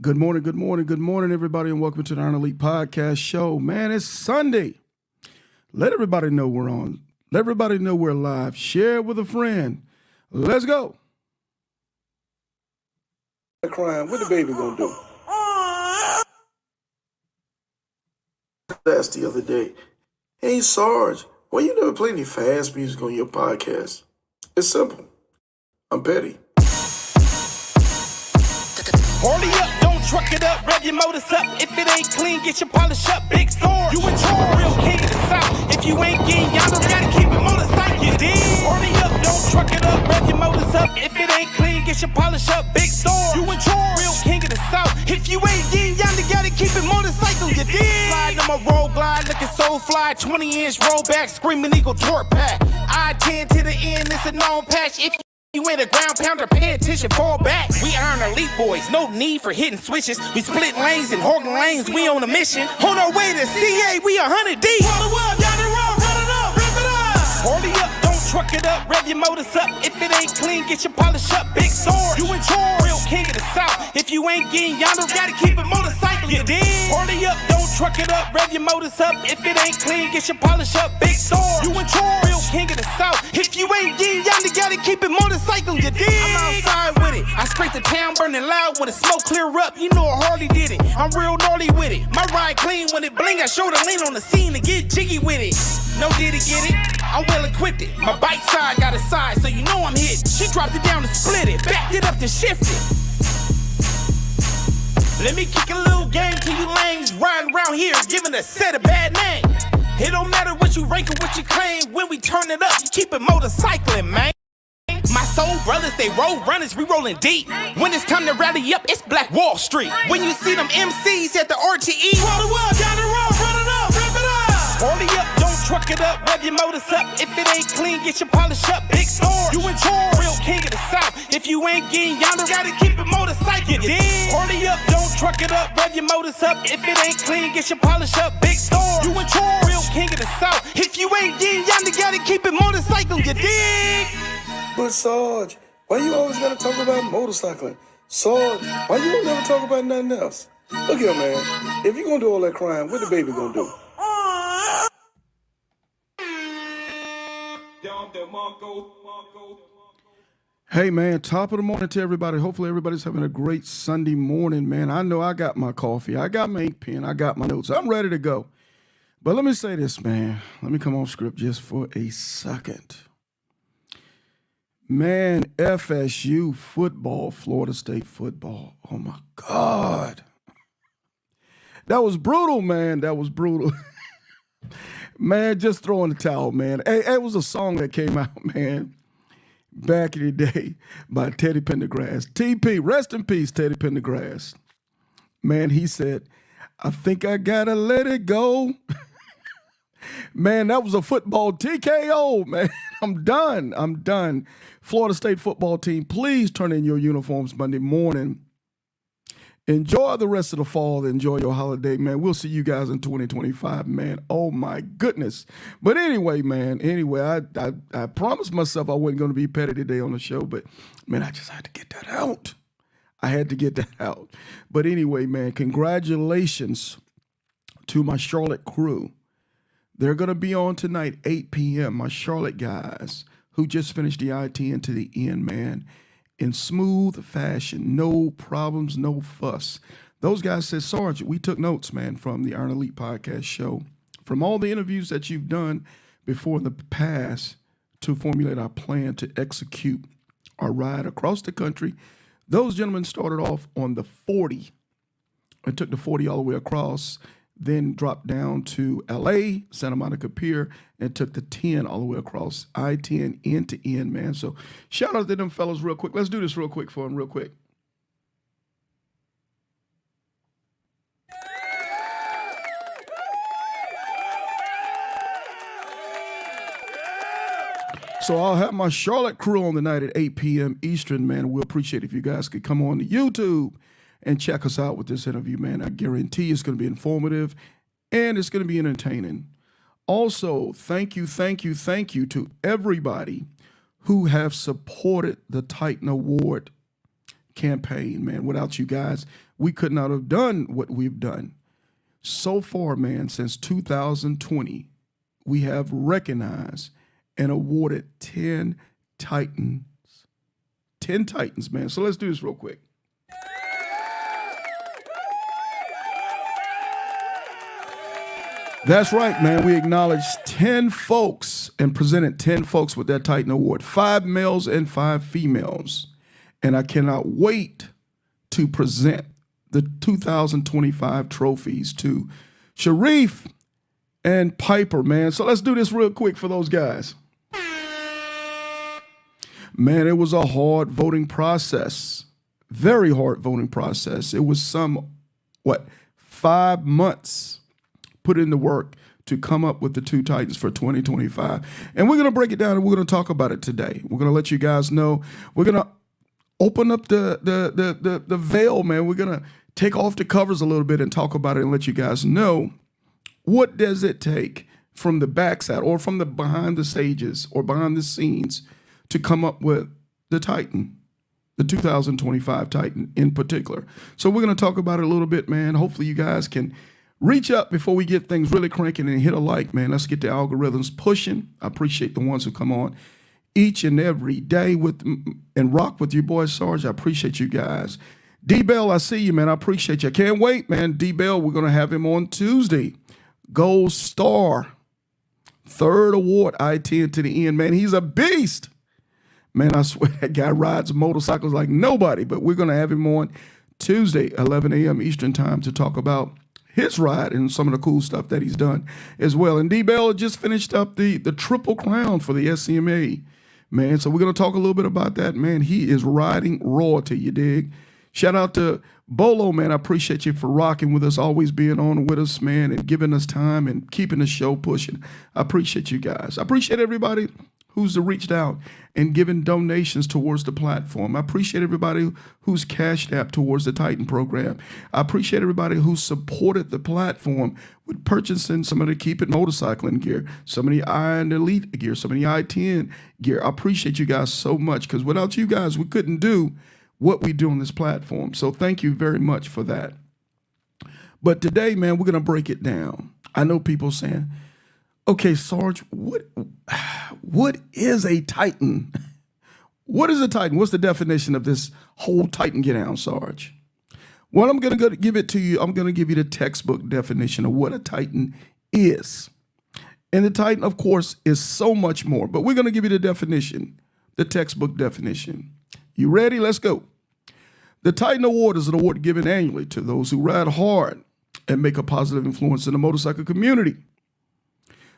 Good morning, good morning, good morning, everybody, and welcome to the Iron Elite Podcast Show. Man, it's Sunday. Let everybody know we're on. Let everybody know we're live. Share with a friend. Let's go. Crying. What the baby gonna do? That's the other day. Hey, Sarge, why you never play any fast music on your podcast? It's simple. I'm petty. Hurry up, don't truck it up, rev your motors up. If it ain't clean, get your polish up. Big Sarge, you in charge, real king of the south. If you ain't getting yonder, gotta keep it motorcycle, you dig? Hurry up, don't truck it up, rev your motors up. If it ain't clean, get your polish up. Big Sarge, you in charge, real king of the south. If you ain't getting yonder, gotta keep it motorcycle, you dig? Slide on my roll glide, looking so fly. 20-inch rollback, screaming eagle torque pack. I-10 to the end, it's a known patch. If you ain't a ground pounder, pay attention, fall back. We Iron Elite boys, no need for hitting switches. We split lanes and hogging lanes, we on a mission. On our way to CA, we 100 deep. Run it up, rip it up. Hurry up, don't truck it up, rev your motors up. If it ain't clean, get your polish up. Big Sarge, you in charge, real king of the south. If you ain't getting yonder, gotta keep it motorcycle, you dig? Hurry up, don't truck it up, rev your motors up. If it ain't clean, get your polish up. Big Sarge, you in charge, real king of the south. If you ain't getting yonder, gotta keep it motorcycle, you dig? I'm outside with it. I scrape the town burning loud when the smoke clear up. You know I hardly did it. I'm real gnarly with it. My ride clean when it bling. I show the lean on the scene to get jiggy with it. No did it get it? I'm well equipped it. My bike side got a side, so you know I'm hit. She dropped it down to split it, backed it up to shift it. Let me kick a little game to you lames riding around here, giving a set a bad name. It don't matter what you rank or what you claim. When we turn it up, keep it motorcycling, man. My soul brothers, they roll runners, we rolling deep. When it's time to rally up, it's Black Wall Street. When you see them MCs at the RTE, roll the wall, down the road, run it up, rip it up. Hurry up, don't truck it up, rev your motors up. If it ain't clean, get your polish up. Big Sarge, you in charge, real king of the south. If you ain't getting yonder, gotta keep it motorcycle, you dig? Hurry up, don't truck it up, rev your motors up. If it ain't clean, get your polish up. Big Sarge, you in charge, real king of the south. If you ain't getting yonder, gotta keep it motorcycle, you dig? But Sarge, why you always gotta talk about motorcycling? Sarge, why you don't never talk about nothing else? Look here, man. If you gonna do all that crying, what the baby gonna do? Hey, man, top of the morning to everybody. Hopefully everybody's having a great Sunday morning, man. I know I got my coffee. I got my ink pen. I got my notes. I'm ready to go. But let me say this, man. Let me come off script just for a second. Man, FSU football, Florida State football. Oh, my God. That was brutal, man. That was brutal. Man, just throwing the towel, man. Hey, it was a song that came out, man, back in the day by Teddy Pendergrass. TP, rest in peace, Teddy Pendergrass. Man, he said, I think I gotta let it go. Man, that was a football TKO, man. I'm done. Florida State football team, please turn in your uniforms Monday morning. Enjoy the rest of the fall. Enjoy your holiday, man. We'll see you guys in 2025, man. Oh, my goodness. But anyway, man, I promised myself I wasn't going to be petty today on the show, but, man, I just had to get that out. But anyway, man, congratulations to my Charlotte crew. They're going to be on tonight, 8 p.m., my Charlotte guys who just finished the I-10 to the end, man, in smooth fashion, no problems, no fuss. Those guys said, Sarge, we took notes, man, from the Iron Elite Podcast Show, from all the interviews that you've done before in the past to formulate our plan to execute our ride across the country. Those gentlemen started off on the 40 and took the 40 all the way across, then dropped down to L.A., Santa Monica Pier, and took the 10 all the way across I-10 end to end, man. So shout out to them fellas real quick. Let's do this real quick for them real quick. So I'll have my Charlotte crew on the night at 8 p.m. Eastern, man. We'll appreciate if you guys could come on to YouTube and check us out with this interview, man. I guarantee it's going to be informative and it's going to be entertaining. Also, thank you to everybody who have supported the Titan Award campaign, man. Without you guys, we could not have done what we've done. So far, man, since 2020, we have recognized and awarded 10 Titans. 10 Titans, man. So let's do this real quick. That's right, man. We acknowledged 10 folks and presented 10 folks with that Titan Award, 5 males and 5 females. And I cannot wait to present the 2025 trophies to Sharif and Piper, man. So let's do this real quick for those guys. Man, it was a hard voting process, very hard voting process. It was 5 months put in the work to come up with the 2 Titans for 2025. And we're going to break it down and we're going to talk about it today. We're going to let you guys know. We're going to open up the veil, man. We're going to take off the covers a little bit and talk about it and let you guys know what does it take from the backside or from the behind the stages or behind the scenes to come up with the Titan, the 2025 Titan in particular. So we're going to talk about it a little bit, man. Hopefully you guys can reach up before we get things really cranking and hit a like, man. Let's get the algorithms pushing. I appreciate the ones who come on each and every day with and rock with your boy Sarge. I appreciate you guys. D-Bell, I see you, man. I appreciate you. I can't wait, man. D-Bell, we're going to have him on Tuesday. Gold Star, 3rd award, I-10 to the end, man. He's a beast. Man, I swear that guy rides motorcycles like nobody, but we're going to have him on Tuesday, 11 a.m. Eastern time to talk about his ride and some of the cool stuff that he's done as well. And D-Bell just finished up the Triple Crown for the SCMA, man. So we're going to talk a little bit about that, man. He is riding royalty, you dig? Shout out to Bolo, man. I appreciate you for rocking with us, always being on with us, man, and giving us time and keeping the show pushing. I appreciate you guys. I appreciate everybody who's reached out and given donations towards the platform. I appreciate everybody who's cashed app towards the Titan program. I appreciate everybody who supported the platform with purchasing some of the Keep It motorcycling gear, some of the Iron Elite gear, some of the I-10 gear. I appreciate you guys so much because without you guys, we couldn't do what we do on this platform. So thank you very much for that. But today, man, we're going to break it down. I know people saying, okay, Sarge, what is a Titan? What is a Titan? What's the definition of this whole Titan get down, Sarge? Well, I'm going to give it to you. I'm going to give you the textbook definition of what a Titan is. And the Titan, of course, is so much more, but we're going to give you the definition, the textbook definition. You ready? Let's go. The Titan Award is an award given annually to those who ride hard and make a positive influence in the motorcycle community.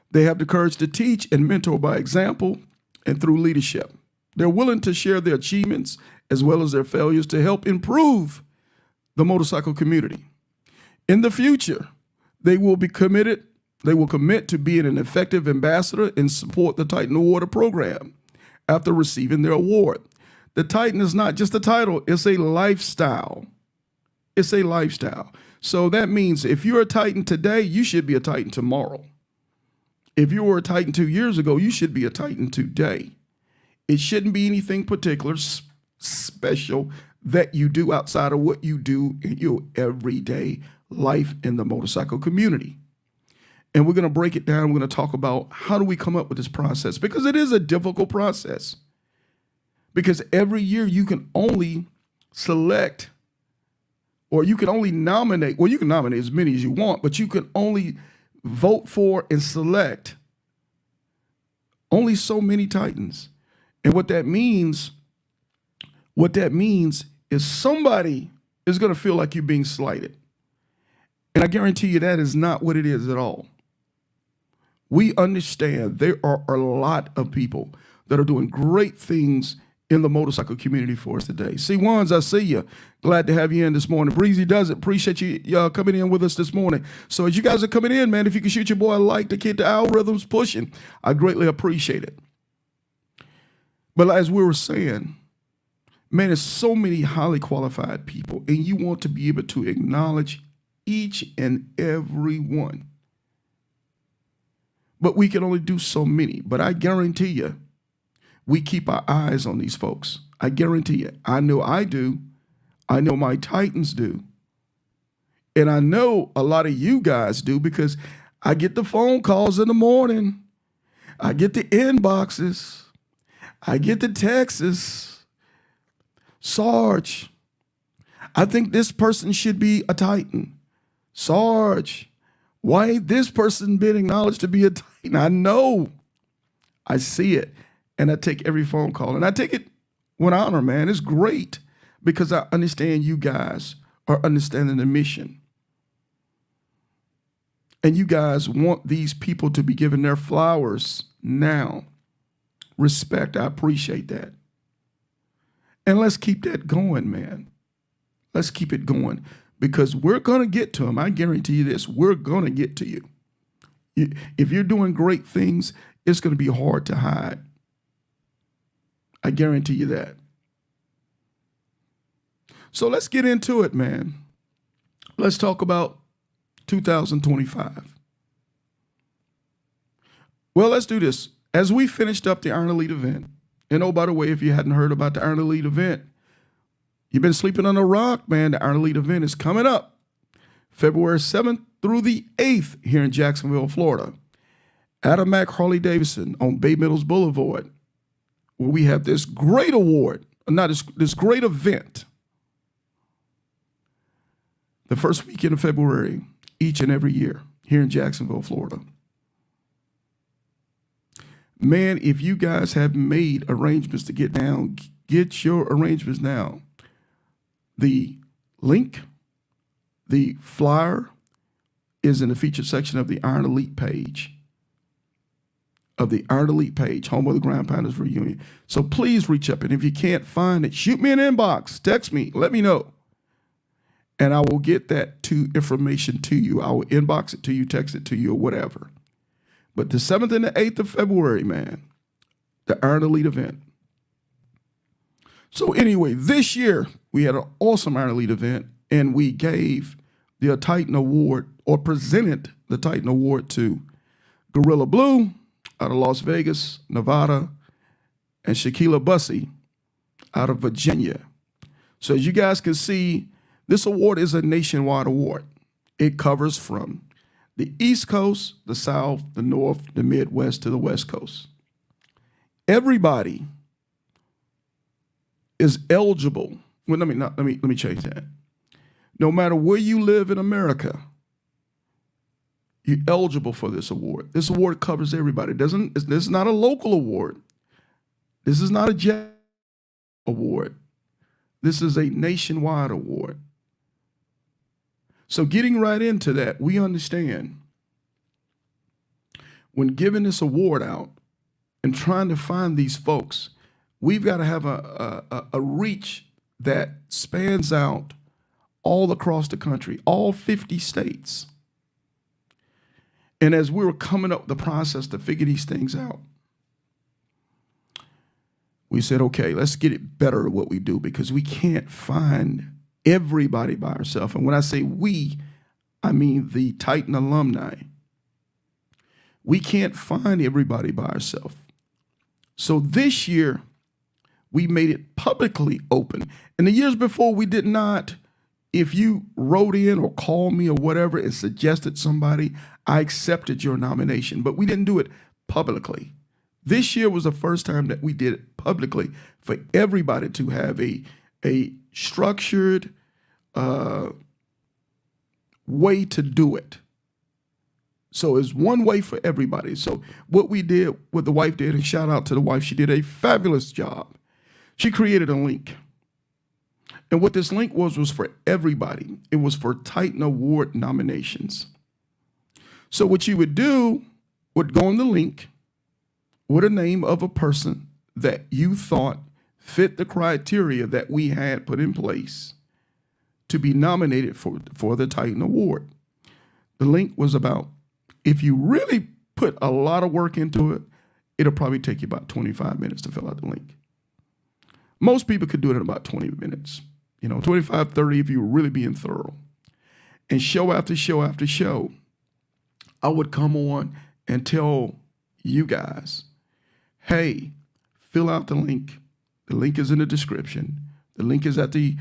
They have the courage to teach and mentor by example and through leadership. They're willing to share their achievements as well as their failures to help improve the motorcycle community. In the future, they will commit to being an effective ambassador and support the Titan Award program after receiving their award. The Titan is not just a title, it's a lifestyle. It's a lifestyle. So that means if you're a Titan today, you should be a Titan tomorrow. If you were a Titan 2 years ago, you should be a Titan today. It shouldn't be anything particular, special that you do outside of what you do in your everyday life in the motorcycle community. And we're going to break it down. We're going to talk about how do we come up with this process, because it is a difficult process. Because every year you can only select, or you can only nominate, well, you can nominate as many as you want, but you can only vote for and select only so many Titans. And what that means is somebody is going to feel like you're being slighted. And I guarantee you that is not what it is at all. We understand there are a lot of people that are doing great things in the motorcycle community for us today. C1s, I see you. Glad to have you in this morning. Breezy does it. Appreciate you coming in with us this morning. So as you guys are coming in, man, if you can shoot your boy a like to keep the algorithms pushing, I greatly appreciate it. But as we were saying, man, there's so many highly qualified people, and you want to be able to acknowledge each and every one. But we can only do so many. But I guarantee you, we keep our eyes on these folks. I guarantee you. I know I do. I know my Titans do. And I know a lot of you guys do because I get the phone calls in the morning. I get the inboxes. I get the texts. Sarge, I think this person should be a Titan. Sarge, why ain't this person been acknowledged to be a Titan? I know. I see it. And I take every phone call. And I take it with honor, man. It's great because I understand you guys are understanding the mission. And you guys want these people to be given their flowers now. Respect. I appreciate that. And let's keep that going, man. Let's keep it going because we're going to get to them. I guarantee you this. We're going to get to you. If you're doing great things, it's going to be hard to hide. I guarantee you that. So let's get into it, man. Let's talk about 2025. Well, let's do this. As we finished up the Iron Elite event, and oh, by the way, if you hadn't heard about the Iron Elite event, you've been sleeping on a rock, man. The Iron Elite event is coming up February 7th through the 8th here in Jacksonville, Florida, at a Mac Harley Davidson on Bay Meadows Boulevard, where we have this great award, this great event, the first weekend of February, each and every year here in Jacksonville, Florida. Man, if you guys have made arrangements to get down, get your arrangements now. The link, the flyer is in the featured section of the Iron Elite page. Home of the Grand Pounders Reunion. So please reach up. And if you can't find it, shoot me an inbox, text me, let me know. And I will get that information to you. I will inbox it to you, text it to you, or whatever. But the 7th and the 8th of February, man, the Iron Elite event. So anyway, this year we had an awesome Iron Elite event, and we gave the Titan Award, or presented the Titan Award to Gorilla Blue out of Las Vegas, Nevada, and Shaquilla Bussey out of Virginia. So as you guys can see, this award is a nationwide award. It covers from the East Coast, the South, the North, the Midwest to the West Coast. Everybody is eligible. Well, let me change that. No matter where you live in America, you're eligible for this award. This award covers everybody. This is not a local award. This is not a Jack award. This is a nationwide award. So getting right into that, we understand when giving this award out and trying to find these folks, we've got to have a reach that spans out all across the country, all 50 states. And as we were coming up with the process to figure these things out, we said, okay, let's get it better at what we do because we can't find everybody by ourselves. And when I say we, I mean the Titan alumni. We can't find everybody by ourselves. So this year, we made it publicly open. And the years before, we did not. If you wrote in or called me or whatever and suggested somebody, I accepted your nomination. But we didn't do it publicly. This year was the first time that we did it publicly for everybody to have a structured way to do it. So it's one way for everybody. So what we did, what the wife did, and shout out to the wife, she did a fabulous job. She created a link. And what this link was for everybody. It was for Titan Award nominations. So what you would do would go on the link with a name of a person that you thought fit the criteria that we had put in place to be nominated for the Titan Award. The link was about, if you really put a lot of work into it, it'll probably take you about 25 minutes to fill out the link. Most people could do it in about 20 minutes. 25, 30 if you were really being thorough. And show after show after show, I would come on and tell you guys, hey, fill out the link. The link is in the description. The link is at the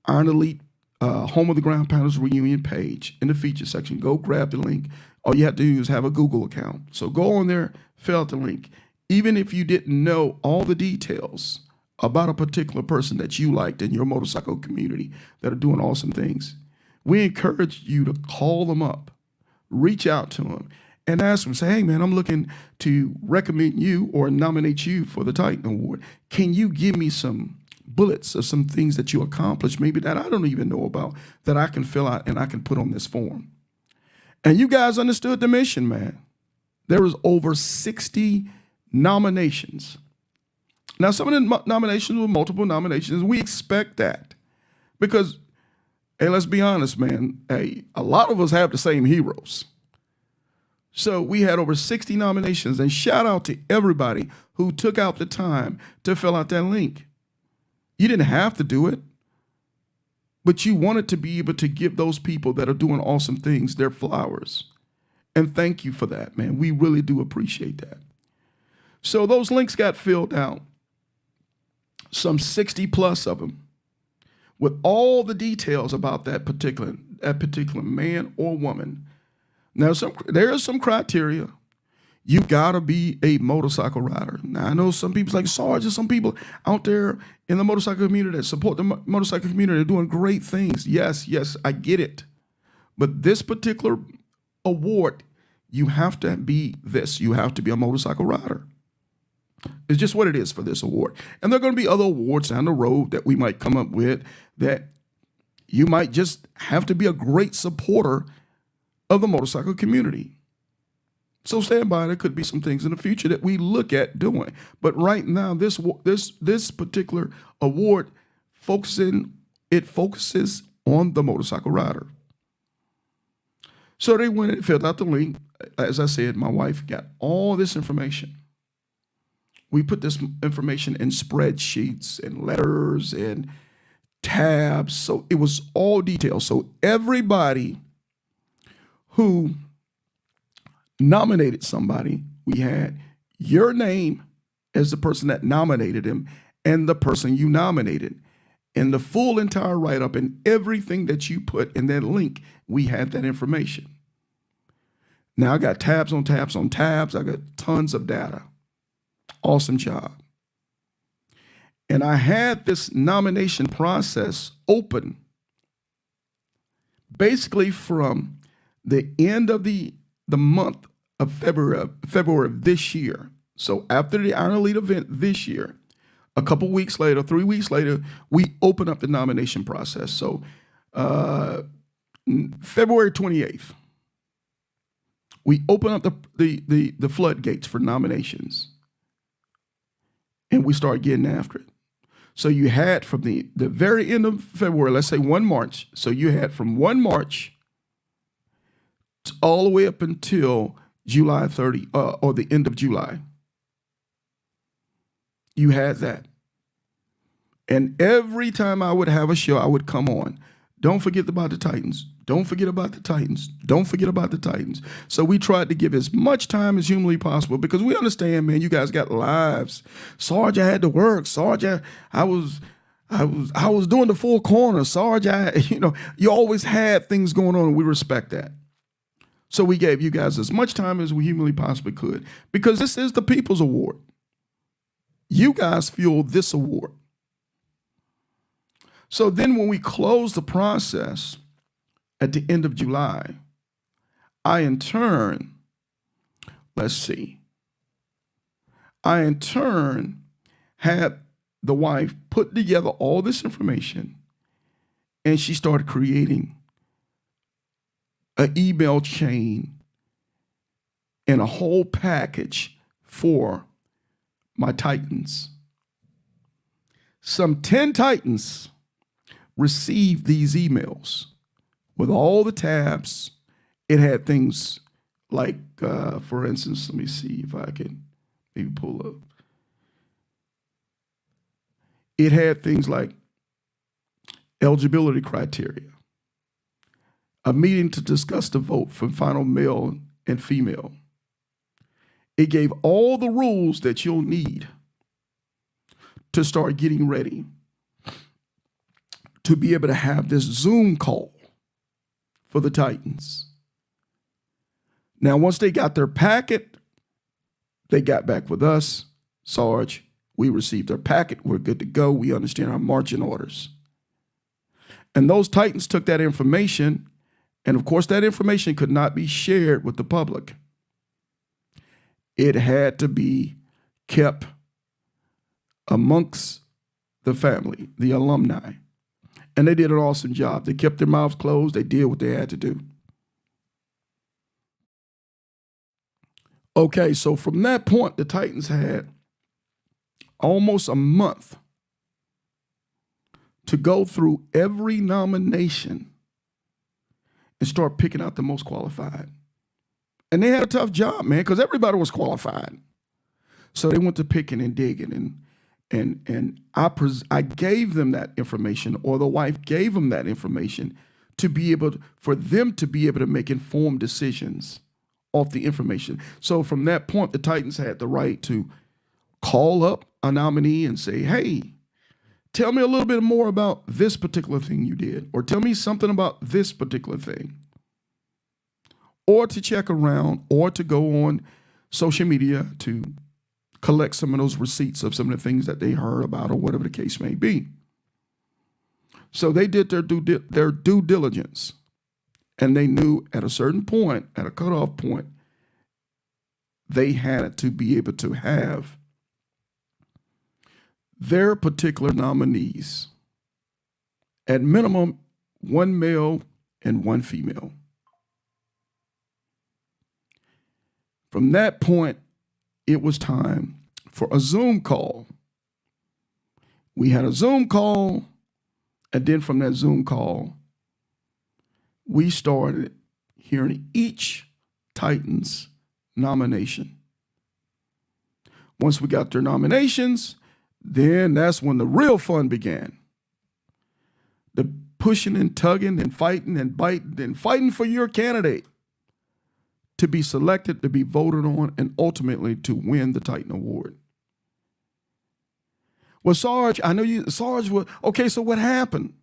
Iron Elite Home of the Ground Pounders reunion page in the feature section. Go grab the link. All you have to do is have a Google account. So go on there, fill out the link. Even if you didn't know all the details about a particular person that you liked in your motorcycle community that are doing awesome things, we encourage you to call them up, reach out to them, and ask them, say, hey, man, I'm looking to recommend you or nominate you for the Titan Award. Can you give me some bullets of some things that you accomplished, maybe that I don't even know about, that I can fill out and I can put on this form? And you guys understood the mission, man. There was over 60 nominations. Now, some of the nominations were multiple nominations. We expect that because, hey, let's be honest, man. Hey, a lot of us have the same heroes. So we had over 60 nominations, and shout out to everybody who took out the time to fill out that link. You didn't have to do it, but you wanted to be able to give those people that are doing awesome things their flowers. And thank you for that, man. We really do appreciate that. So those links got filled out, some 60 plus of them, with all the details about that particular man or woman. Now, there is some criteria. You gotta be a motorcycle rider. Now, I know some people's like Sarge, there's some people out there in the motorcycle community that support the motorcycle community. They're doing great things. Yes, I get it. But this particular award, you have to be this. You have to be a motorcycle rider. It's just what it is for this award. And there are going to be other awards down the road that we might come up with that you might just have to be a great supporter of the motorcycle community. So stand by. There could be some things in the future that we look at doing. But right now, this particular award focuses on the motorcycle rider. So they went and filled out the link. As I said, my wife got all this information. We put this information in spreadsheets and letters and tabs. So it was all detailed. So everybody who nominated somebody, we had your name as the person that nominated him and the person you nominated. And the full entire write-up and everything that you put in that link, we had that information. Now I got tabs on tabs on tabs. I got tons of data. Awesome job. And I had this nomination process open basically from the end of the month of February of this year. So after the Iron Elite event this year, a couple weeks later, 3 weeks later, we open up the nomination process. So February 28th, we open up the floodgates for nominations. And we start getting after it. So you had from the very end of February, let's say 1 March. So you had from 1 March all the way up until July 30 or the end of July. You had that. And every time I would have a show, I would come on. Don't forget about the Titans. Don't forget about the Titans. Don't forget about the Titans. So we tried to give as much time as humanly possible because we understand, man, you guys got lives. Sarge, I had to work. Sarge, I was doing the four corners. Sarge, you always had things going on, and we respect that. So we gave you guys as much time as we humanly possibly could because this is the People's Award. You guys fueled this award. So then when we closed the process at the end of July, I in turn had the wife put together all this information, and she started creating an email chain and a whole package for my Titans. Some 10 Titans received these emails with all the tabs. It had things like, for instance, let me see if I can maybe pull up. It had things like eligibility criteria, a meeting to discuss the vote for final male and female. It gave all the rules that you'll need to start getting ready to be able to have this Zoom call for the Titans. Now, once they got their packet, they got back with us. Sarge, we received our packet. We're good to go. We understand our marching orders. And those Titans took that information, and of course, that information could not be shared with the public. It had to be kept amongst the family, the alumni. And they did an awesome job. They kept their mouths closed. They did what they had to do. Okay, so from that point, the Titans had almost a month to go through every nomination and start picking out the most qualified. And they had a tough job, man, because everybody was qualified. So they went to picking and digging, and I gave them that information, or the wife gave them that information to be able for them to be able to make informed decisions off the information. So from that point, the Titans had the right to call up a nominee and say, hey, tell me a little bit more about this particular thing you did, or tell me something about this particular thing. Or to check around, or to go on social media to collect some of those receipts of some of the things that they heard about, or whatever the case may be. So they did their due diligence, and they knew at a certain point, at a cutoff point, they had to be able to have their particular nominees, at minimum, one male and one female. From that point, it was time for a Zoom call. We had a Zoom call, and then from that Zoom call, we started hearing each Titans nomination. Once we got their nominations, then that's when the real fun began. The pushing and tugging and fighting and biting and fighting for your candidate to be selected, to be voted on, and ultimately to win the Titan Award. Well, Sarge, I know you, Sarge, okay, so what happened?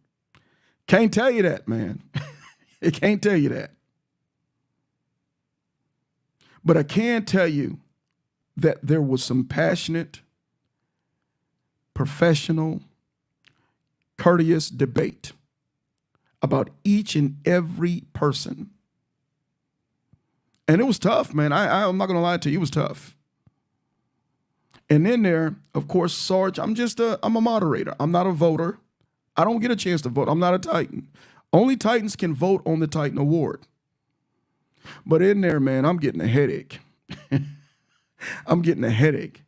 Can't tell you that, man. It can't tell you that. But I can tell you that there was some passionate, professional, courteous debate about each and every person. And it was tough, man. I'm not going to lie to you, it was tough. And in there, of course, Sarge, I'm a moderator. I'm not a voter. I don't get a chance to vote. I'm not a Titan. Only Titans can vote on the Titan Award. But in there, man, I'm getting a headache. I'm getting a headache.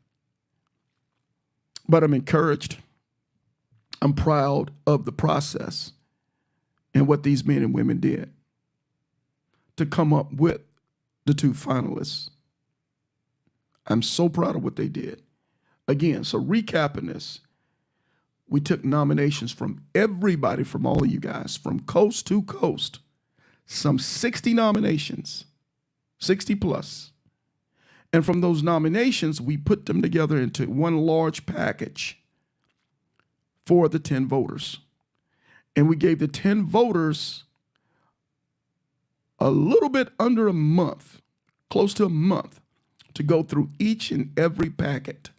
But I'm encouraged. I'm proud of the process and what these men and women did to come up with the two finalists. I'm so proud of what they did. Again, so recapping this, we took nominations from everybody, from all of you guys, from coast to coast, some 60 nominations, 60 plus. And from those nominations, we put them together into one large package for the 10 voters. And we gave the 10 voters a little bit under a month, close to a month, to go through each and every packet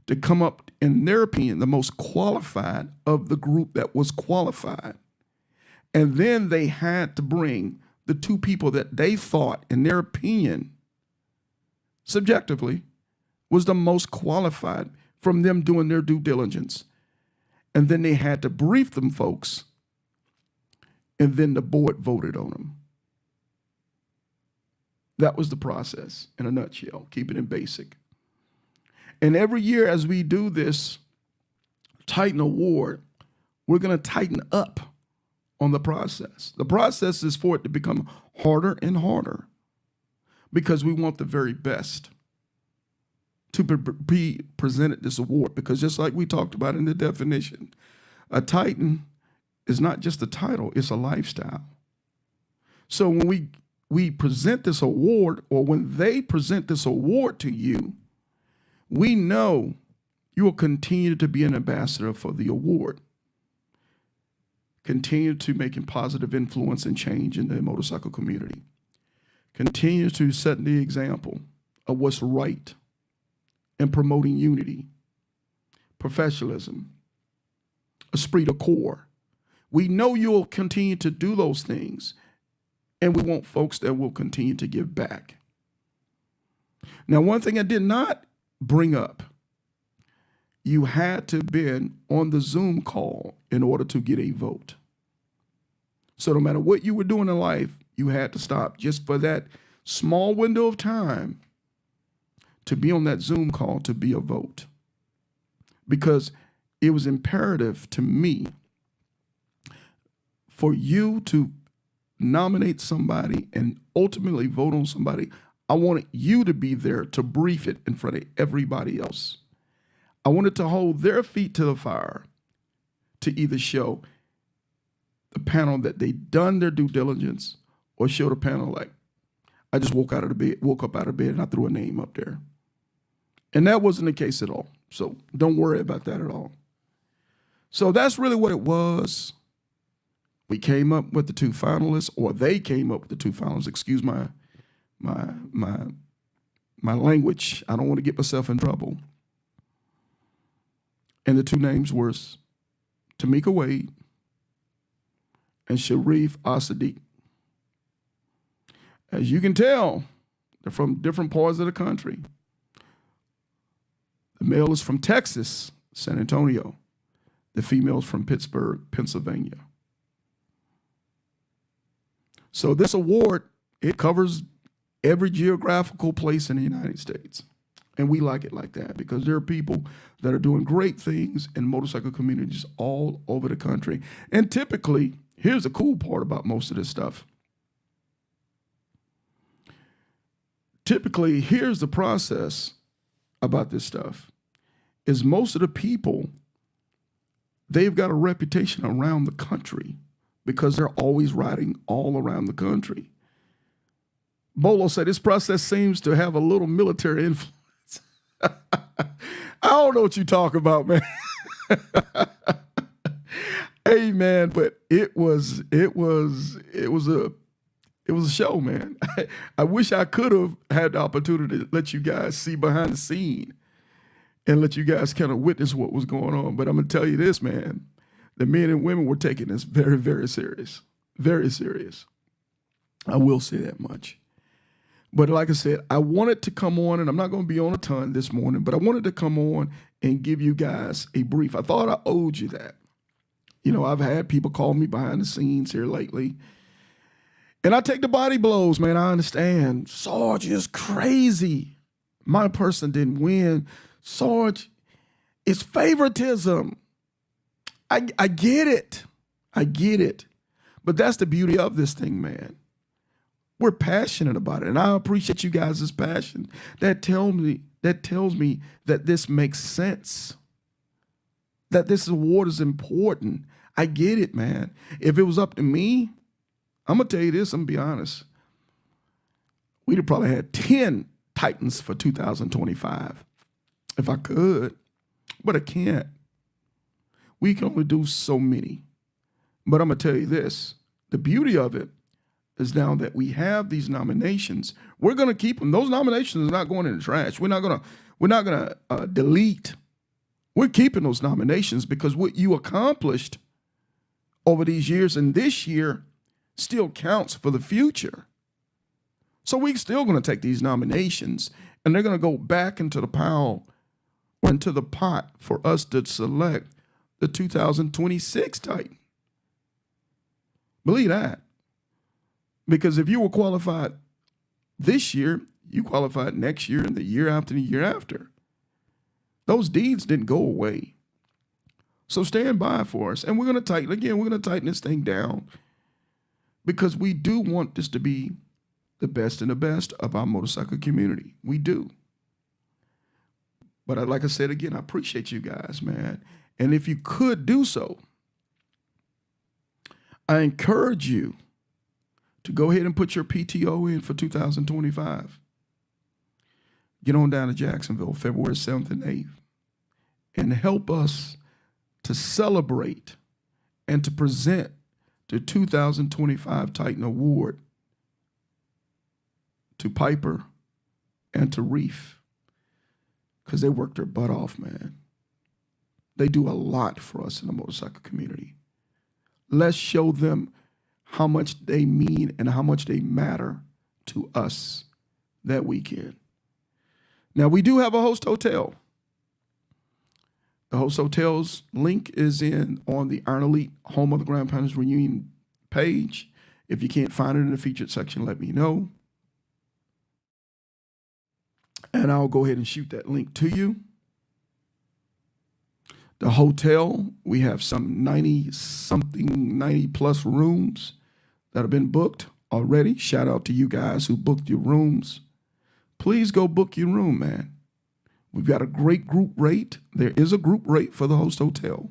to come up, in their opinion, the most qualified of the group that was qualified. And then they had to bring the two people that they thought, in their opinion, subjectively, was the most qualified from them doing their due diligence. And then they had to brief them folks, and then the board voted on them. That was the process in a nutshell, keeping it basic. And every year as we do this Titan Award, we're going to tighten up on the process. The process is for it to become harder and harder because we want the very best to be presented this award. Because just like we talked about in the definition, a Titan is not just a title, it's a lifestyle. So when we present this award, or when they present this award to you, we know you will continue to be an ambassador for the award. Continue to make a positive influence and change in the motorcycle community. Continue to set the example of what's right and promoting unity, professionalism, esprit de corps. We know you'll continue to do those things, and we want folks that will continue to give back. Now, one thing I did not bring up, you had to be on the Zoom call in order to get a vote. So no matter what you were doing in life, you had to stop just for that small window of time to be on that Zoom call to be a vote. Because it was imperative to me for you to nominate somebody and ultimately vote on somebody. I wanted you to be there to brief it in front of everybody else. I wanted to hold their feet to the fire to either show the panel that they done their due diligence or show the panel like, I just woke up out of bed and I threw a name up there. And that wasn't the case at all. So don't worry about that at all. So that's really what it was. We came up with the two finalists, or they came up with the two finalists. Excuse my language. I don't want to get myself in trouble. And the two names were Tamika Wade and Sharif Asadiq. As you can tell, they're from different parts of the country. The male is from Texas, San Antonio. The female is from Pittsburgh, Pennsylvania. So this award, it covers every geographical place in the United States. And we like it like that because there are people that are doing great things in motorcycle communities all over the country. And typically, here's the cool part about most of this stuff. Typically, here's the process about this stuff, is most of the people, they've got a reputation around the country because they're always riding all around the country. Bolo said this process seems to have a little military influence. I don't know what you talk about, man. Hey, man, but it was a show, man. I wish I could have had the opportunity to let you guys see behind the scene and let you guys kind of witness what was going on. But I'm gonna tell you this, man. The men and women were taking this very, very serious. Very serious. I will say that much. But like I said, I wanted to come on, and I'm not going to be on a ton this morning, but I wanted to come on and give you guys a brief. I thought I owed you that. You know, I've had people call me behind the scenes here lately, and I take the body blows, man. I understand. Sarge is crazy. My person didn't win. Sarge, it's favoritism. I get it. I get it. But that's the beauty of this thing, man. We're passionate about it, and I appreciate you guys' passion. That tells me that this makes sense, that this award is important. I get it, man. If it was up to me, I'm going to tell you this, I'm going to be honest. We'd have probably had 10 Titans for 2025 if I could, but I can't. We can only do so many. But I'm going to tell you this, the beauty of it is now that we have these nominations, we're going to keep them. Those nominations are not going in the trash. We're not going to delete. We're keeping those nominations because what you accomplished over these years and this year still counts for the future. So we're still going to take these nominations and they're going to go back into the pile or into the pot for us to select the 2026 Titan. Believe that. Because if you were qualified this year, you qualified next year and the year after the year after. Those deeds didn't go away. So stand by for us. And we're going to tighten this thing down because we do want this to be the best and the best of our motorcycle community. We do. But like I said again, I appreciate you guys, man. And if you could do so, I encourage you to go ahead and put your PTO in for 2025. Get on down to Jacksonville, February 7th and 8th, and help us to celebrate and to present the 2025 Titan Award to Piper and to Reef, because they work their butt off, man. They do a lot for us in the motorcycle community. Let's show them how much they mean and how much they matter to us that weekend. Now, we do have a host hotel. The host hotel's link is on the Iron Elite Home of the Grand Pounders Reunion page. If you can't find it in the featured section, let me know. And I'll go ahead and shoot that link to you. The hotel, we have some 90 plus rooms that have been booked already. Shout out to you guys who booked your rooms. Please go book your room, man. We've got a great group rate. There is a group rate for the host hotel.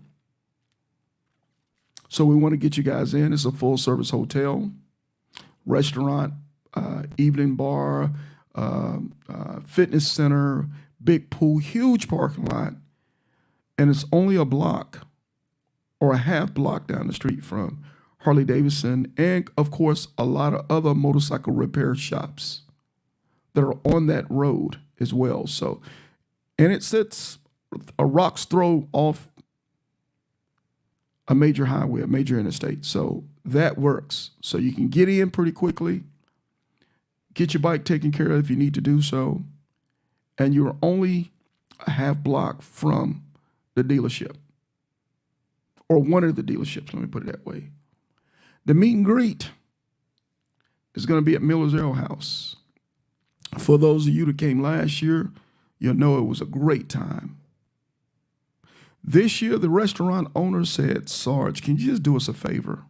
So we want to get you guys in. It's a full service hotel, restaurant, evening bar, fitness center, big pool, huge parking lot. And it's only a block or a half block down the street from Harley Davidson and, of course, a lot of other motorcycle repair shops that are on that road as well. So, and it sits a rock's throw off a major highway, a major interstate. So that works. So you can get in pretty quickly, get your bike taken care of if you need to do so, and you're only a half block from the dealership, or one of the dealerships, let me put it that way. The meet and greet is going to be at Miller's Ale House. For those of you that came last year, you'll know it was a great time. This year, the restaurant owner said, Sarge, can you just do us a favor?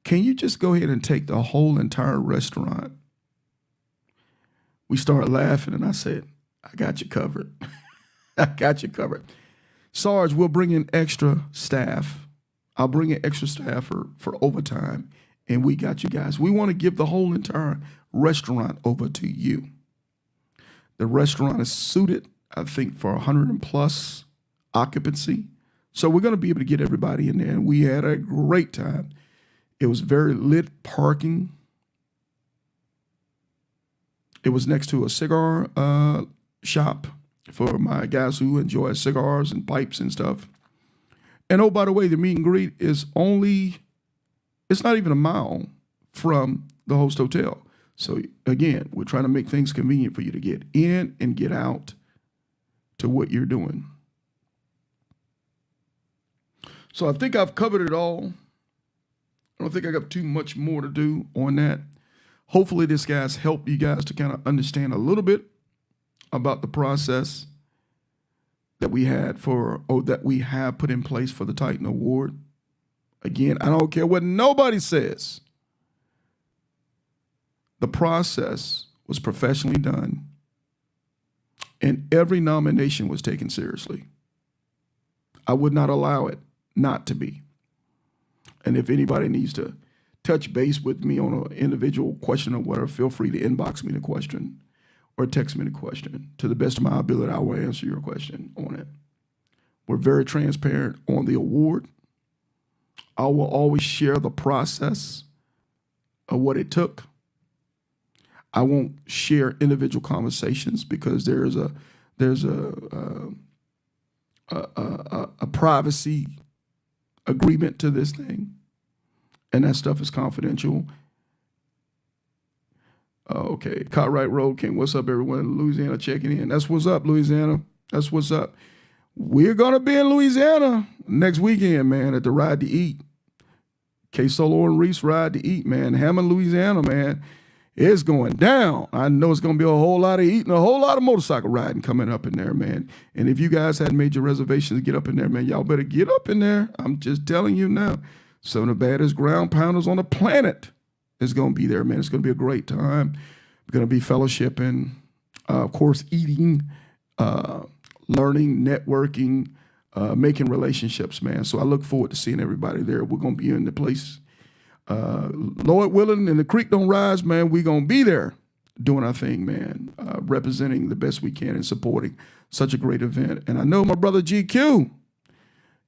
Can you just go ahead and take the whole entire restaurant? We started laughing, and I said, I got you covered. I got you covered. Sarge, we'll bring in extra staff. I'll bring in extra staff for overtime, and we got you guys. We want to give the whole entire restaurant over to you. The restaurant is suited, I think, for 100 plus occupancy. So we're going to be able to get everybody in there, and we had a great time. It was very lit parking. It was next to a cigar shop for my guys who enjoy cigars and pipes and stuff. And oh, by the way, the meet and greet is it's not even a mile from the host hotel. So again, we're trying to make things convenient for you to get in and get out to what you're doing. So I think I've covered it all. I don't think I got too much more to do on that. Hopefully this guys help you guys to kind of understand a little bit about the process that we had that we have put in place for the Titan Award. Again, I don't care what nobody says. The process was professionally done, and every nomination was taken seriously. I would not allow it not to be. And if anybody needs to touch base with me on an individual question or whatever, feel free to inbox me the question or text me the question. To the best of my ability, I will answer your question on it. We're very transparent on the award. I will always share the process of what it took. I won't share individual conversations because there's a privacy agreement to this thing, and that stuff is confidential. Okay, Cartwright Road King, what's up, everyone? Louisiana checking in. That's what's up, Louisiana. That's what's up. We're gonna be in Louisiana next weekend, man, at the Ride to Eat. K Solo and Reese Ride to Eat, man. Hammond, Louisiana, man. It's going down. I know it's going to be a whole lot of eating, a whole lot of motorcycle riding coming up in there, man. And if you guys had made your reservations to get up in there, man, y'all better get up in there. I'm just telling you now. Some of the baddest ground pounders on the planet is going to be there, man. It's going to be a great time. We're going to be fellowshipping, of course, eating, learning, networking, making relationships, man. So I look forward to seeing everybody there. We're going to be in the place. Lord willing, and the creek don't rise, man, we gonna be there doing our thing, man, representing the best we can and supporting such a great event. And I know my brother GQ,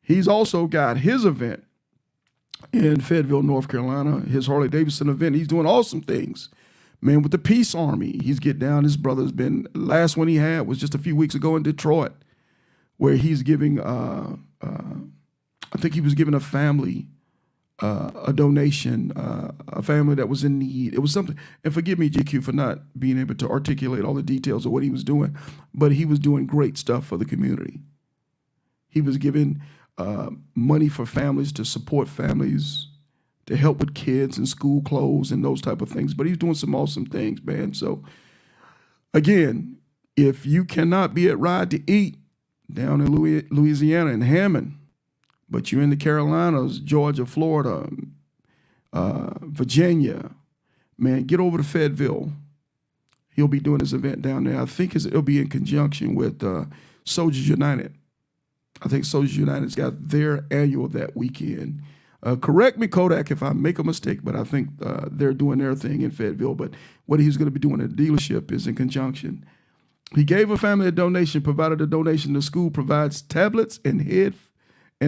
he's also got his event in Fayetteville, North Carolina, his Harley Davidson event. He's doing awesome things, man, with the Peace Army. He's getting down. His brother's been, last one he had was just a few weeks ago in Detroit, where he's giving, I think he was giving a family a donation, a family that was in need. It was something, and forgive me, GQ, for not being able to articulate all the details of what he was doing, but he was doing great stuff for the community. He was giving money for families, to support families, to help with kids and school clothes and those type of things. But he's doing some awesome things, man. So again, if you cannot be at Ride to Eat down in Louisiana in Hammond, but you're in the Carolinas, Georgia, Florida, Virginia, man, get over to Fayetteville. He'll be doing his event down there. I think it'll be in conjunction with Soldiers United. I think Soldiers United's got their annual that weekend. Correct me, Kodak, if I make a mistake, but I think they're doing their thing in Fayetteville. But what he's going to be doing at the dealership is in conjunction. He gave a family a donation, provided a donation. The school provides tablets and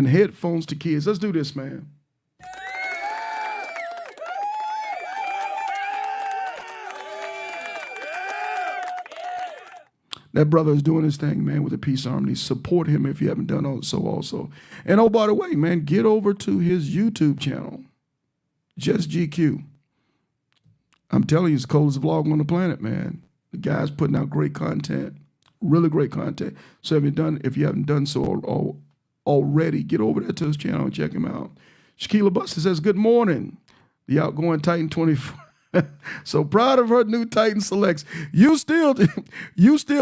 headphones to kids. Let's do this, man. That brother is doing his thing, man, with the Peace Army. Support him if you haven't done so also. And oh, by the way, man, get over to his YouTube channel, Just GQ. I'm telling you, it's the coolest vlog on the planet, man. The guy's putting out great content, really great content. So if you haven't done so already, get over there to his channel and check him out. Shaquila Buster says, good morning. The outgoing Titan 24. So proud of her new Titan Selects. You still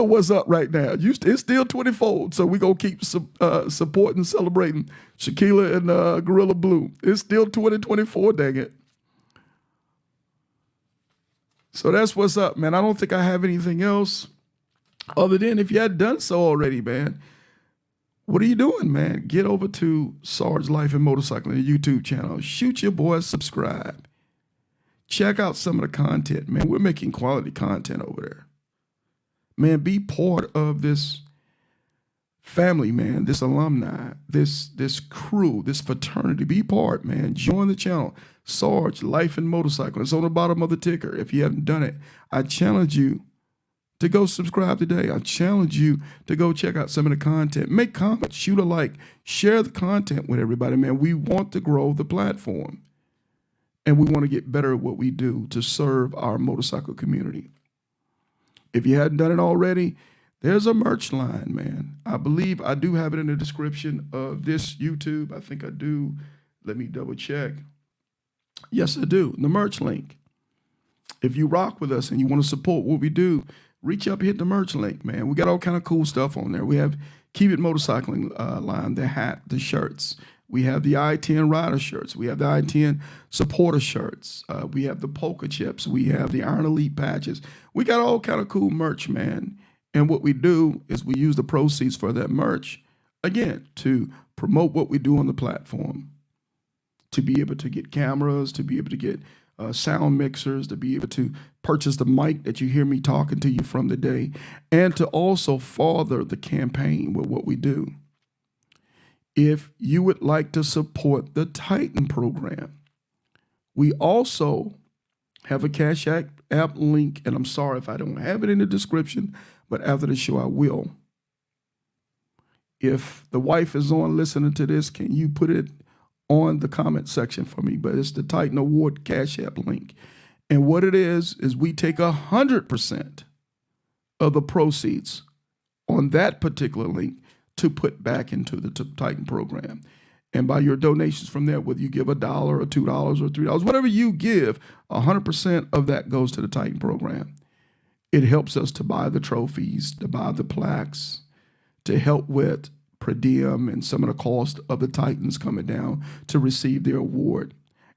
what's up right now. It's still 20-fold. So we gonna keep supporting, celebrating Shaquila and Gorilla Blue. It's still 2024, dang it. So that's what's up, man. I don't think I have anything else other than, if you hadn't done so already, man, what are you doing, man? Get over to Sarge Life and Motorcycling, the YouTube channel. Shoot your boy, subscribe. Check out some of the content, man. We're making quality content over there. Man, be part of this family, man, this alumni, this crew, this fraternity. Be part, man. Join the channel. Sarge Life and Motorcycling. It's on the bottom of the ticker. If you haven't done it, I challenge you to go subscribe today. I challenge you to go check out some of the content. Make comments, shoot a like, share the content with everybody, man. We want to grow the platform. And we want to get better at what we do to serve our motorcycle community. If you hadn't done it already, there's a merch line, man. I believe I do have it in the description of this YouTube. I think I do. Let me double check. Yes, I do. The merch link. If you rock with us and you want to support what we do, reach up, hit the merch link, man. We got all kind of cool stuff on there. We have Keep It Motorcycling line, the hat, the shirts. We have the I-10 rider shirts. We have the I-10 supporter shirts. We have the polka chips. We have the Iron Elite patches. We got all kind of cool merch, man. And what we do is we use the proceeds for that merch, again, to promote what we do on the platform, to be able to get cameras, to be able to get sound mixers, to be able to purchase the mic that you hear me talking to you from today, and to also further the campaign with what we do. If you would like to support the Titan program, we also have a Cash App link, and I'm sorry if I don't have it in the description, but after the show I will. If the wife is on listening to this, can you put it on the comment section for me? But it's the Titan Award Cash App link. And what it is we take 100% of the proceeds on that particular link to put back into the Titan program. And by your donations from there, whether you give $1 or $2 or $3, whatever you give, 100% of that goes to the Titan program. It helps us to buy the trophies, to buy the plaques, to help with per diem and some of the cost of the Titans coming down to receive their award.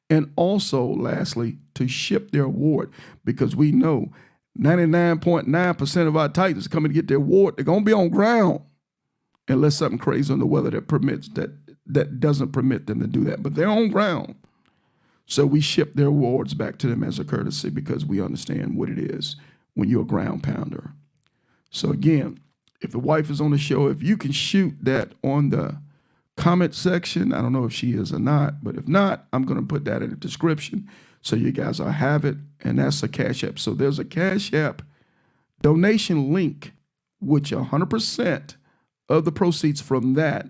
And also, lastly, to ship their award, because we know 99.9% of our Titans coming to get their award, they're going to be on ground. Unless something crazy on the weather that doesn't permit them to do that. But they're on ground. So we ship their awards back to them as a courtesy, because we understand what it is when you're a ground pounder. So again, if the wife is on the show, if you can shoot that on the comment section. I don't know if she is or not, but if not, I'm going to put that in the description so you guys will have it. And that's a Cash App. So there's a Cash App donation link, which 100% of the proceeds from that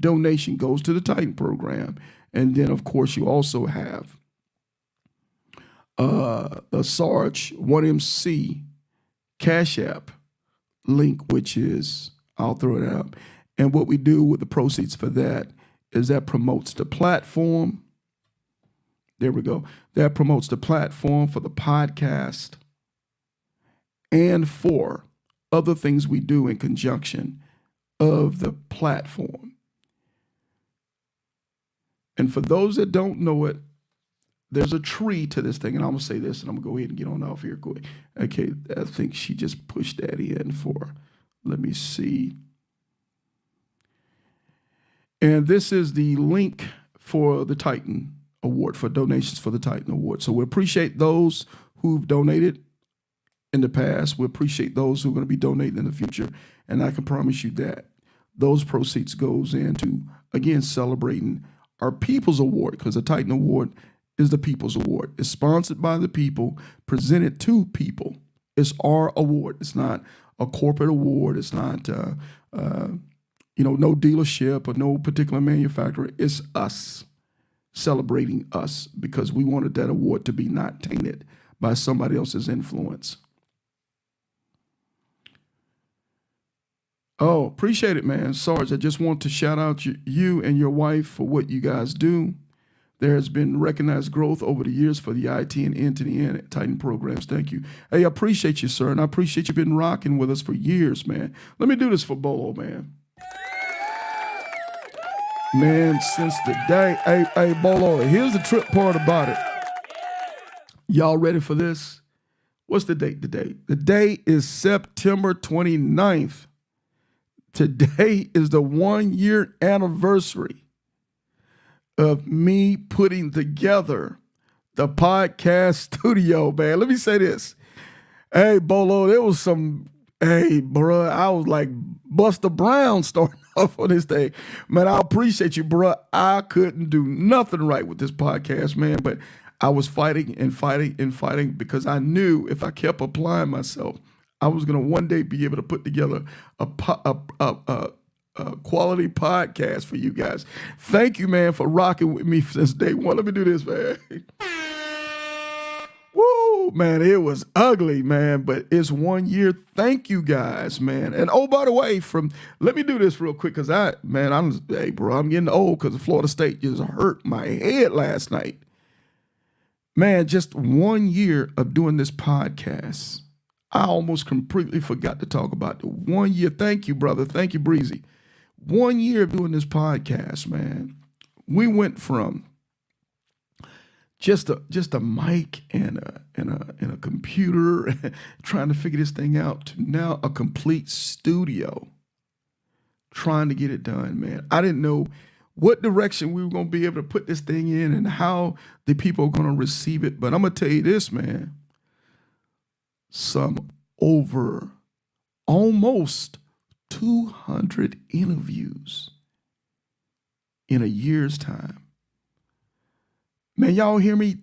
donation goes to the Titan program. And then, of course, you also have the Sarge 1MC Cash App link, which is, I'll throw it out. And what we do with the proceeds for that is that promotes the platform. There we go. That promotes the platform for the podcast and for other things we do in conjunction of the platform. And for those that don't know it, there's a tree to this thing. And I'm going to say this, and I'm going to go ahead and get on off here quick. Okay, I think she just pushed that in for, let me see. And this is the link for the Titan Award, for donations for the Titan Award. So we appreciate those who've donated in the past. We appreciate those who are going to be donating in the future. And I can promise you that those proceeds goes into, again, celebrating our People's Award, because the Titan Award is the People's Award. It's sponsored by the people, presented to people. It's our award. It's not a corporate award. It's not, no dealership or no particular manufacturer. It's us celebrating us, because we wanted that award to be not tainted by somebody else's influence. Oh, appreciate it, man. Sarge, I just want to shout out you and your wife for what you guys do. There has been recognized growth over the years for the IT and end-to-end at Titan programs. Thank you. Hey, I appreciate you, sir, and I appreciate you been rocking with us for years, man. Let me do this for Bolo, man. Man, since the day, hey, Bolo, here's the trip part about it. Y'all ready for this? What's the date today? The day is September 29th. Today is the 1-year anniversary of me putting together the podcast studio, man. Let me say this. Hey, Bolo, there was bruh, I was like Buster Brown starting off on this day. Man, I appreciate you, bruh. I couldn't do nothing right with this podcast, man, but I was fighting and fighting and fighting, because I knew if I kept applying myself, I was going to one day be able to put together a quality podcast for you guys. Thank you, man, for rocking with me since day one. Let me do this, man. Woo, man, it was ugly, man, but it's 1 year. Thank you guys, man. And oh, by the way, let me do this real quick, because I'm getting old, because Florida State just hurt my head last night. Man, just 1 year of doing this podcast. I almost completely forgot to talk about the 1 year. Thank you, brother. Thank you, Breezy. 1 year of doing this podcast, man. We went from just a mic and a computer trying to figure this thing out to now a complete studio trying to get it done, man. I didn't know what direction we were going to be able to put this thing in and how the people are going to receive it. But I'm going to tell you this, man. Some over almost 200 interviews in a year's time. Man, y'all hear me?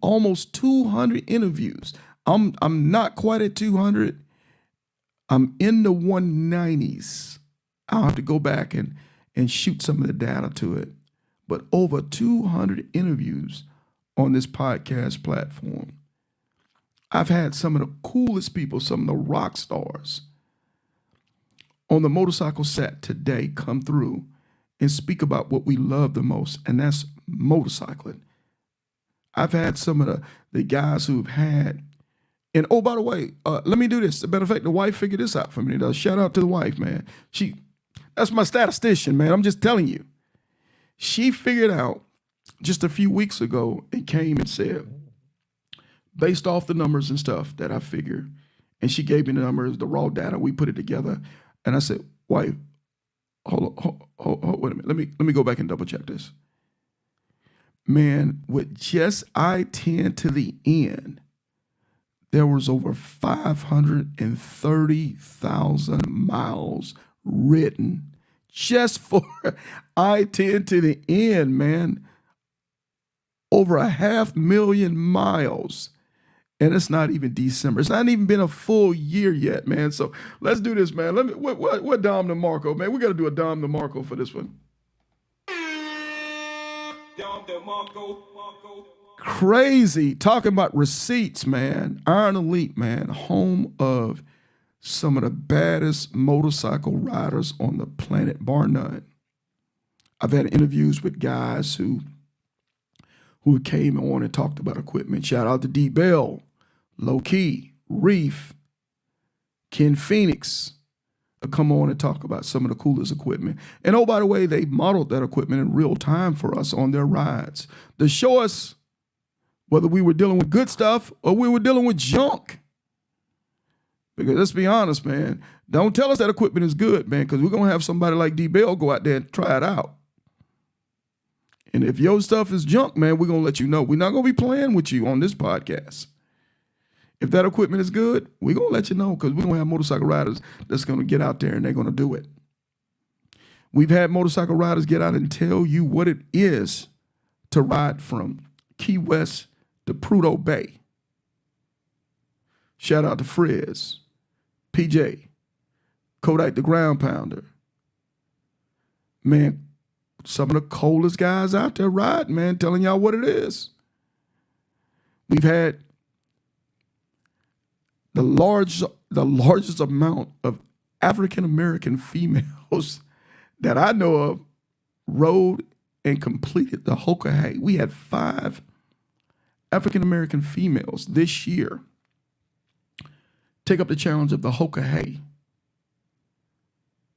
Almost 200 interviews. I'm not quite at 200. I'm in the 190s. I'll have to go back and shoot some of the data to it. But over 200 interviews on this podcast platform. I've had some of the coolest people, some of the rock stars on the motorcycle set today come through and speak about what we love the most, and that's motorcycling. I've had some of the guys who've had, and oh, by the way, let me do this. As a matter of fact, the wife figured this out for me. Shout out to the wife, man. That's my statistician, man. I'm just telling you. She figured out just a few weeks ago and came and said, based off the numbers and stuff that I figured, and she gave me the numbers, the raw data, we put it together, and I said, wife, hold on, wait a minute. Let me go back and double check this. Man, with just I-10 to the end, there was over 530,000 miles written just for I-10 to the end, man. Over 500,000 miles. And it's not even December. It's not even been a full year yet, man. So let's do this, man. What Dom DeMarco, man? We got to do a Dom DeMarco for this one. Crazy. Talking about receipts, man. Iron Elite, man. Home of some of the baddest motorcycle riders on the planet, bar none. I've had interviews with guys who came on and talked about equipment. Shout out to D Bell, Low Key, Reef, Ken Phoenix. Come on and talk about some of the coolest equipment. And oh, by the way, they modeled that equipment in real time for us on their rides to show us whether we were dealing with good stuff or we were dealing with junk. Because let's be honest, man, don't tell us that equipment is good, man, because we're going to have somebody like D Bell go out there and try it out. And if your stuff is junk, man, we're going to let you know. We're not going to be playing with you on this podcast. If that equipment is good, we're going to let you know because we're going to have motorcycle riders that's going to get out there and they're going to do it. We've had motorcycle riders get out and tell you what it is to ride from Key West to Prudhoe Bay. Shout out to Frizz, PJ, Kodak the Ground Pounder. Man, some of the coldest guys out there riding, man, telling y'all what it is. We've had the largest amount of African-American females that I know of rode and completed the Hoka Hay. We had 5 African-American females this year take up the challenge of the Hoka Hay.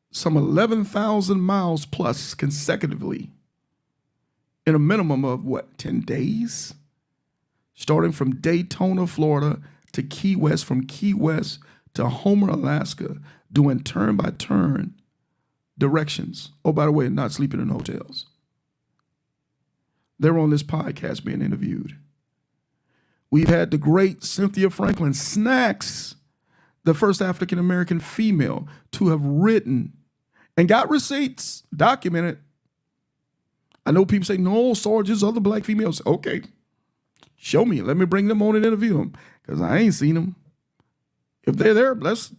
Some 11,000 miles plus consecutively in a minimum of 10 days? Starting from Daytona, Florida to Key West, from Key West to Homer, Alaska, doing turn-by-turn directions. Oh, by the way, not sleeping in hotels. They're on this podcast being interviewed. We've had the great Cynthia Franklin, Snacks, the first African-American female to have ridden and got receipts, documented. I know people say, no, Sarge, there's other black females. Okay, show me. Let me bring them on and interview them because I ain't seen them. If they're there, let's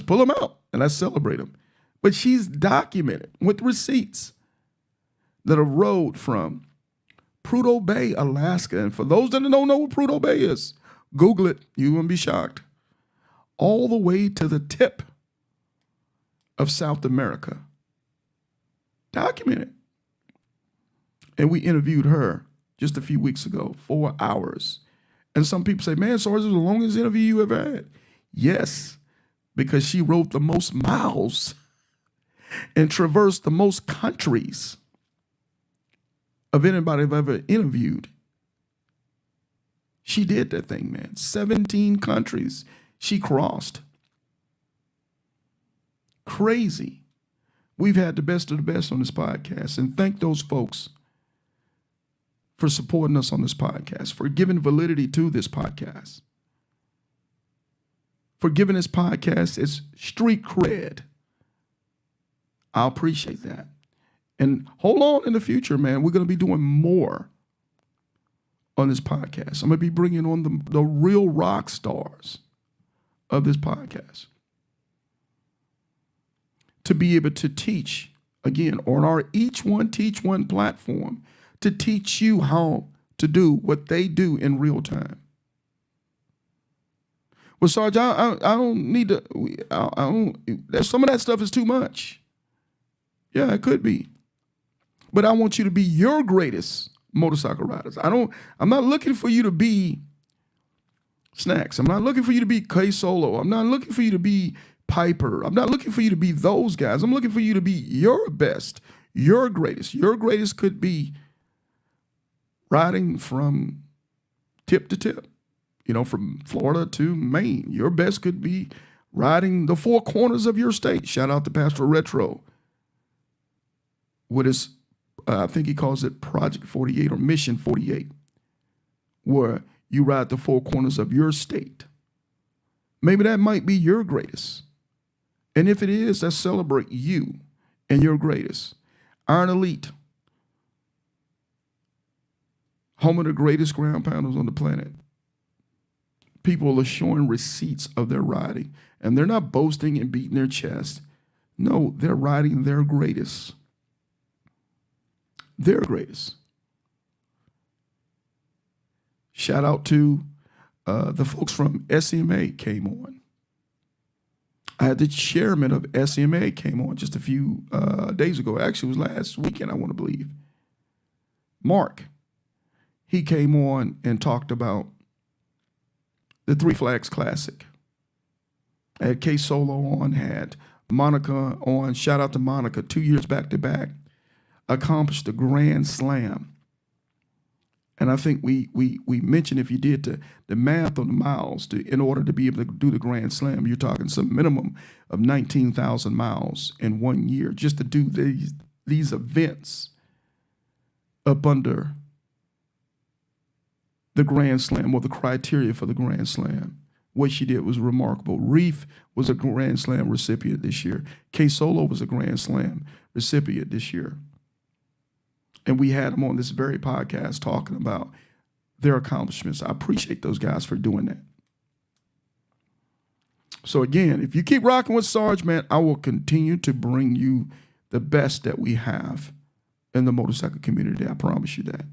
pull them out and let's celebrate them. But she's documented with receipts that have rode from Prudhoe Bay, Alaska. And for those that don't know what Prudhoe Bay is, Google it. You won't be shocked. All the way to the tip of South America. Documented. And we interviewed her just a few weeks ago, 4 hours. And some people say, man, Sarge, this is the longest interview you ever had. Yes, because she rode the most miles and traversed the most countries of anybody I've ever interviewed. She did that thing, man. 17 countries she crossed. Crazy. We've had the best of the best on this podcast, and thank those folks for supporting us on this podcast, for giving validity to this podcast, for giving this podcast its street cred. I appreciate that. And hold on in the future, man. We're going to be doing more on this podcast. I'm going to be bringing on the real rock stars of this podcast to be able to teach, again, on our Each One Teach One platform, to teach you how to do what they do in real time. Well, Sarge, I don't need to, some of that stuff is too much. Yeah, it could be. But I want you to be your greatest motorcycle riders. I'm not looking for you to be Snacks. I'm not looking for you to be K Solo. I'm not looking for you to be Piper. I'm not looking for you to be those guys. I'm looking for you to be your best, your greatest. Your greatest could be riding from tip to tip, from Florida to Maine. Your best could be riding the 4 corners of your state. Shout out to Pastor Retro. What is, I think he calls it Project 48 or Mission 48, where you ride the 4 corners of your state. Maybe that might be your greatest. And if it is, let's celebrate you and your greatest. Iron Elite, home of the greatest ground pounders on the planet. People are showing receipts of their riding, and they're not boasting and beating their chest. No, they're riding their greatest. Their greatest. Shout out to the folks from SEMA came on. I had the chairman of SEMA came on just a few days ago. Actually, it was last weekend, I want to believe. Mark, he came on and talked about the Three Flags Classic. I had K Solo on, had Monica on. Shout out to Monica, 2 years back to back, accomplished the Grand Slam. And I think we mentioned, if you did the math on the miles, in order to be able to do the Grand Slam, you're talking some minimum of 19,000 miles in 1 year just to do these events up under the Grand Slam, or the criteria for the Grand Slam. What she did was remarkable. Reef was a Grand Slam recipient this year. K Solo was a Grand Slam recipient this year. And we had them on this very podcast talking about their accomplishments. I appreciate those guys for doing that. So again, if you keep rocking with Sarge, man, I will continue to bring you the best that we have in the motorcycle community. I promise you that.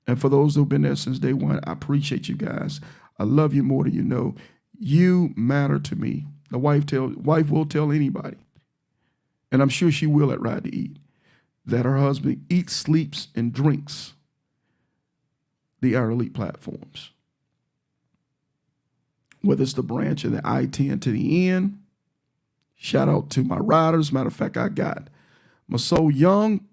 And for those who've been there since day one, I appreciate you guys. I love you more than you know. You matter to me. The wife will tell anybody, and I'm sure she will at Ride to Eat, that her husband eats, sleeps, and drinks the Air Elite platforms. Whether it's the branch of the I-10 to the end. Shout out to my riders. Matter of fact, I got my So Young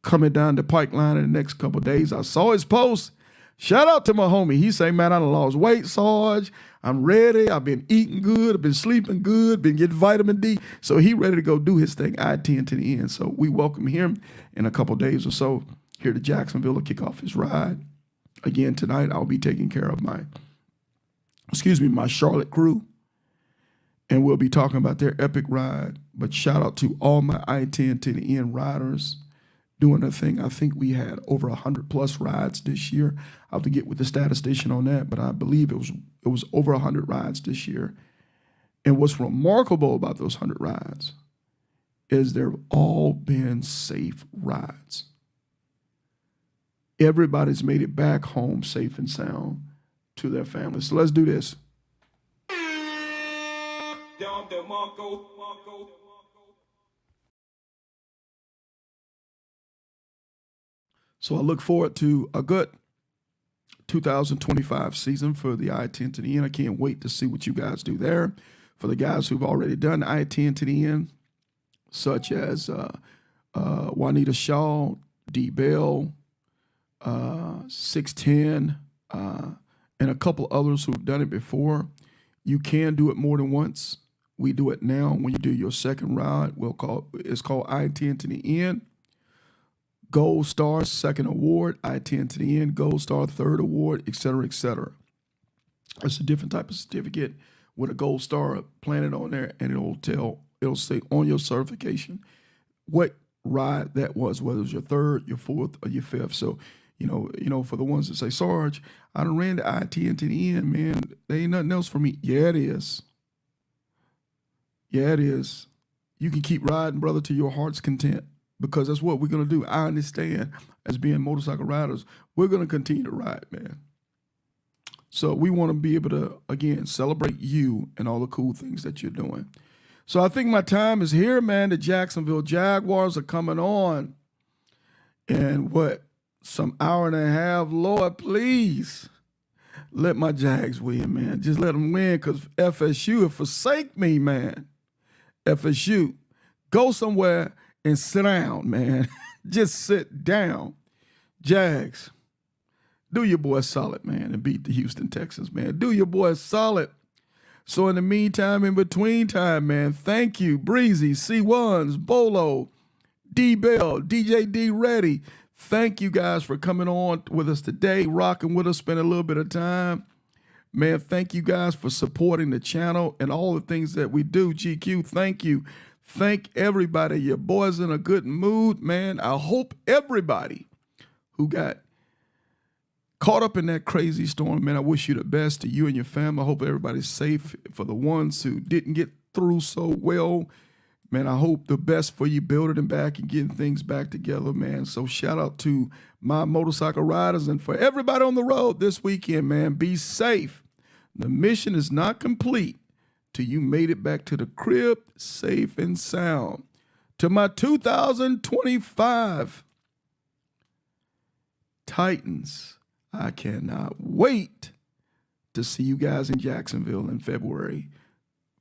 coming down the pipeline in the next couple of days. I saw his post. Shout out to my homie. He say, man, I done lost weight, Sarge. I'm ready. I've been eating good. I've been sleeping good. Been getting vitamin D. So he ready to go do his thing, I-10 to the end. So we welcome him in a couple of days or so here to Jacksonville to kick off his ride. Again, tonight I'll be taking care of my Charlotte crew. And we'll be talking about their epic ride. But shout out to all my I-10 to the end riders doing a thing. I think we had over 100+ rides this year. I'll have to get with the statistician on that, but I believe it was over 100 rides this year. And what's remarkable about those 100 rides is they've all been safe rides. Everybody's made it back home safe and sound to their families. So let's do this. So I look forward to a good 2025 season for the I-10 to the end. I can't wait to see what you guys do there. For the guys who've already done I-10 to the end, such as Juanita Shaw, D. Bell, 610, and a couple others who've done it before. You can do it more than once. We do it now. When you do your second ride, it's called I-10 to the end. Gold Star, second award, I-10 to the end, Gold Star, third award, et cetera, et cetera. It's a different type of certificate with a Gold Star planted on there, and it'll say on your certification what ride that was, whether it was your third, your fourth, or your fifth. So, you know, for the ones that say, Sarge, I done ran the I-10 to the end, man. There ain't nothing else for me. Yeah, it is. Yeah, it is. You can keep riding, brother, to your heart's content. Because that's what we're going to do. I understand, as being motorcycle riders, we're going to continue to ride, man. So we want to be able to, again, celebrate you and all the cool things that you're doing. So I think my time is here, man. The Jacksonville Jaguars are coming on. And some hour and a half? Lord, please, let my Jags win, man. Just let them win, because FSU will forsake me, man. FSU, go somewhere and sit down, man. Just sit down. Jags, do your boy solid, man, and beat the Houston Texans, man. Do your boy solid. So in the meantime, in between time, man, thank you, Breezy, C1s, Bolo, D-Bell, DJ D Ready. Thank you guys for coming on with us today, rocking with us, spending a little bit of time. Man, thank you guys for supporting the channel and all the things that we do. GQ, thank you. Thank everybody. Your boy's in a good mood, man. I hope everybody who got caught up in that crazy storm, man, I wish you the best to you and your family. I hope everybody's safe. For the ones who didn't get through so well, man, I hope the best for you building them back and getting things back together, man. So shout out to my motorcycle riders and for everybody on the road this weekend, man. Be safe. The mission is not complete till you made it back to the crib safe and sound. To my 2025 Titans, I cannot wait to see you guys in Jacksonville in February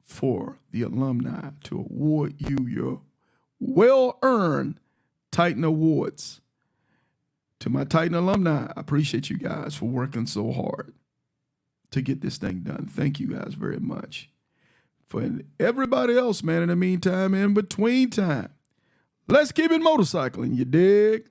for the alumni to award you your well-earned Titan Awards. To my Titan alumni, I appreciate you guys for working so hard to get this thing done. Thank you guys very much. For everybody else, man, in the meantime, in between time, let's keep it motorcycling, you dig?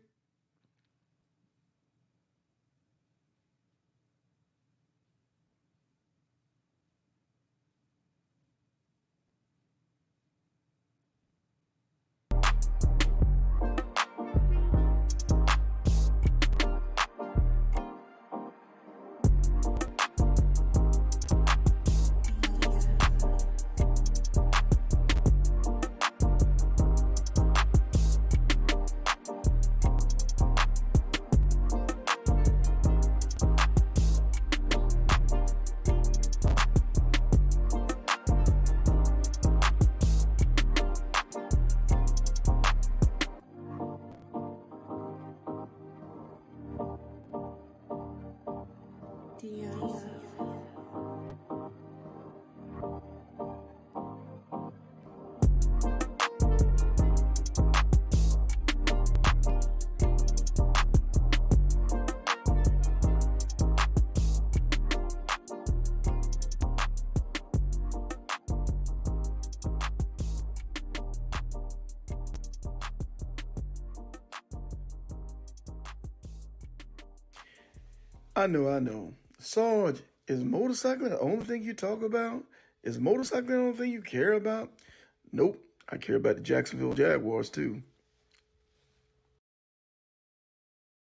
I know. Sarge, is motorcycling the only thing you talk about? Is motorcycling the only thing you care about? Nope. I care about the Jacksonville Jaguars too.